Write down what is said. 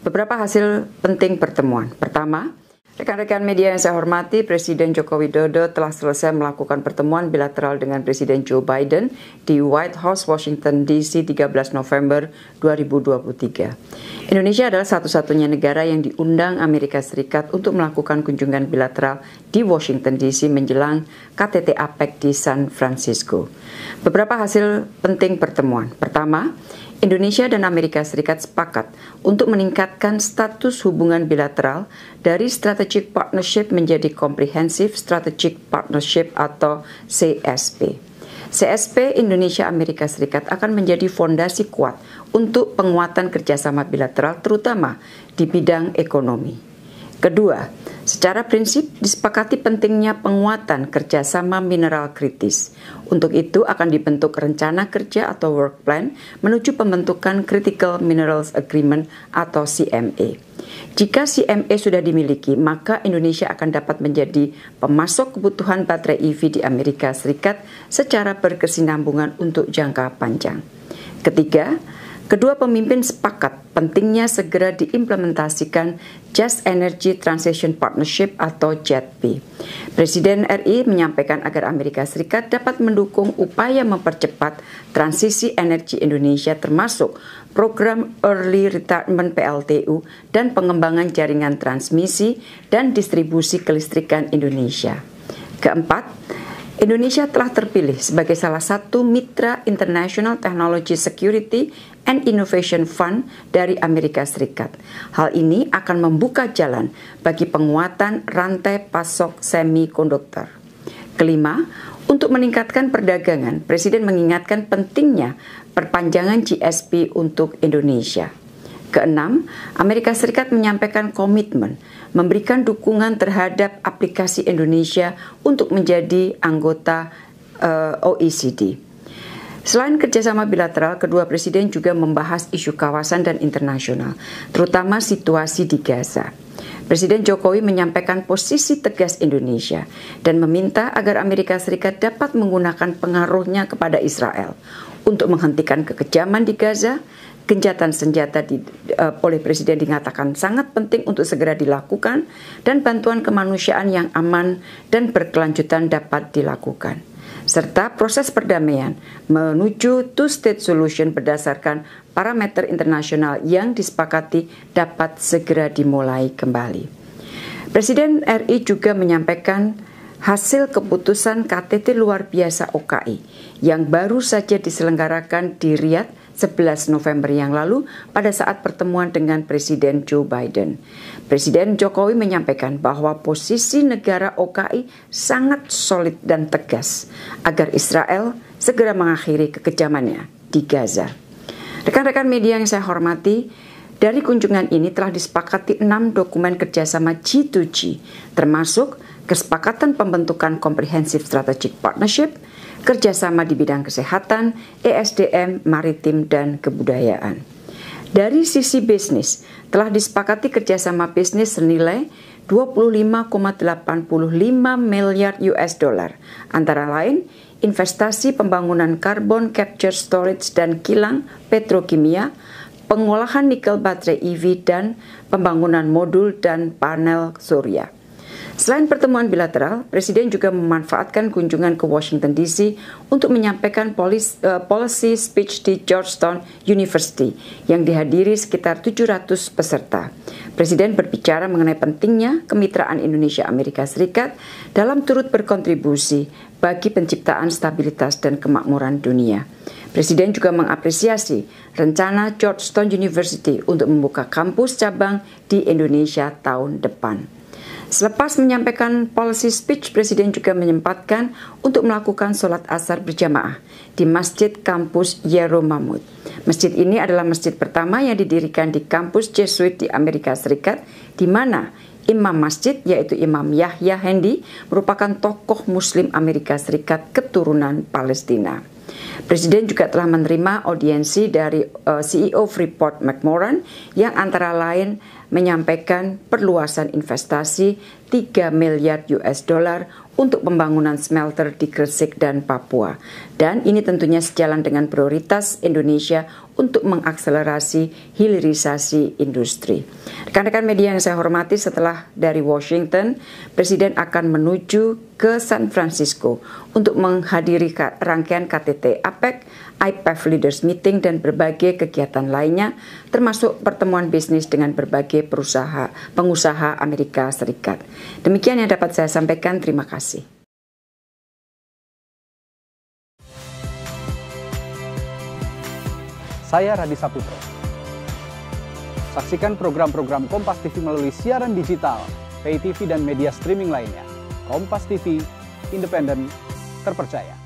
Beberapa hasil penting pertemuan. Pertama, rekan-rekan media yang saya hormati, Presiden Joko Widodo telah selesai melakukan pertemuan bilateral dengan Presiden Joe Biden di White House, Washington DC 13 November 2023. Indonesia adalah satu-satunya negara yang diundang Amerika Serikat untuk melakukan kunjungan bilateral di Washington DC menjelang KTT APEC di San Francisco. Beberapa hasil penting pertemuan. Pertama, Indonesia dan Amerika Serikat sepakat untuk meningkatkan status hubungan bilateral dari Strategic Partnership menjadi Comprehensive Strategic Partnership atau CSP. CSP Indonesia-Amerika Serikat akan menjadi fondasi kuat untuk penguatan kerjasama bilateral terutama di bidang ekonomi. Kedua, secara prinsip disepakati pentingnya penguatan kerjasama mineral kritis. Untuk itu akan dibentuk rencana kerja atau work plan menuju pembentukan Critical Minerals Agreement atau CMA. Jika CMA sudah dimiliki, maka Indonesia akan dapat menjadi pemasok kebutuhan baterai EV di Amerika Serikat secara berkesinambungan untuk jangka panjang. Ketiga, kedua pemimpin sepakat pentingnya segera diimplementasikan Just Energy Transition Partnership atau JETP. Presiden RI menyampaikan agar Amerika Serikat dapat mendukung upaya mempercepat transisi energi Indonesia termasuk program Early Retirement PLTU dan pengembangan jaringan transmisi dan distribusi kelistrikan Indonesia. Keempat, Indonesia telah terpilih sebagai salah satu mitra International Technology Security and Innovation Fund dari Amerika Serikat. Hal ini akan membuka jalan bagi penguatan rantai pasok semikonduktor. Kelima, untuk meningkatkan perdagangan, Presiden mengingatkan pentingnya perpanjangan GSP untuk Indonesia. Keenam, Amerika Serikat menyampaikan komitmen memberikan dukungan terhadap aplikasi Indonesia untuk menjadi anggota OECD. Selain kerjasama bilateral, kedua presiden juga membahas isu kawasan dan internasional, terutama situasi di Gaza. Presiden Jokowi menyampaikan posisi tegas Indonesia dan meminta agar Amerika Serikat dapat menggunakan pengaruhnya kepada Israel untuk menghentikan kekejaman di Gaza. Gencatan senjata oleh Presiden dikatakan sangat penting untuk segera dilakukan dan bantuan kemanusiaan yang aman dan berkelanjutan dapat dilakukan. Serta proses perdamaian menuju two-state solution berdasarkan parameter internasional yang disepakati dapat segera dimulai kembali. Presiden RI juga menyampaikan hasil keputusan KTT luar biasa OKI yang baru saja diselenggarakan di Riyadh 11 November yang lalu pada saat pertemuan dengan Presiden Joe Biden. Presiden Jokowi menyampaikan bahwa posisi negara OKI sangat solid dan tegas agar Israel segera mengakhiri kekejamannya di Gaza. Rekan-rekan media yang saya hormati, dari kunjungan ini telah disepakati 6 dokumen kerjasama G2G, termasuk kesepakatan pembentukan Comprehensive Strategic Partnership, kerjasama di bidang kesehatan, ESDM, maritim, dan kebudayaan. Dari sisi bisnis, telah disepakati kerjasama bisnis senilai 25,85 miliar US dollar, antara lain investasi pembangunan carbon capture storage dan kilang petrokimia, pengolahan nikel baterai EV, dan pembangunan modul dan panel surya. Selain pertemuan bilateral, Presiden juga memanfaatkan kunjungan ke Washington DC untuk menyampaikan policy speech di Georgetown University yang dihadiri sekitar 700 peserta. Presiden berbicara mengenai pentingnya kemitraan Indonesia-Amerika Serikat dalam turut berkontribusi bagi penciptaan stabilitas dan kemakmuran dunia. Presiden juga mengapresiasi rencana Georgetown University untuk membuka kampus cabang di Indonesia tahun depan. Selepas menyampaikan policy speech, Presiden juga menyempatkan untuk melakukan sholat asar berjamaah di Masjid Kampus Yeromamut. Masjid ini adalah masjid pertama yang didirikan di kampus Jesuit di Amerika Serikat, di mana imam masjid yaitu Imam Yahya Hendi merupakan tokoh Muslim Amerika Serikat keturunan Palestina. Presiden juga telah menerima audiensi dari CEO Freeport McMoran yang antara lain menyampaikan perluasan investasi 3 miliar US dollar untuk pembangunan smelter di Gresik dan Papua. Dan ini tentunya sejalan dengan prioritas Indonesia untuk mengakselerasi hilirisasi industri. Rekan-rekan media yang saya hormati, setelah dari Washington, Presiden akan menuju ke San Francisco untuk menghadiri rangkaian KTT APEC, IPEF Leaders Meeting, dan berbagai kegiatan lainnya, termasuk pertemuan bisnis dengan berbagai pengusaha Amerika Serikat. Demikian yang dapat saya sampaikan. Terima kasih. Saya Radi Saputro. Saksikan program-program Kompas TV melalui siaran digital, pay TV dan media streaming lainnya. Kompas TV, independen, terpercaya.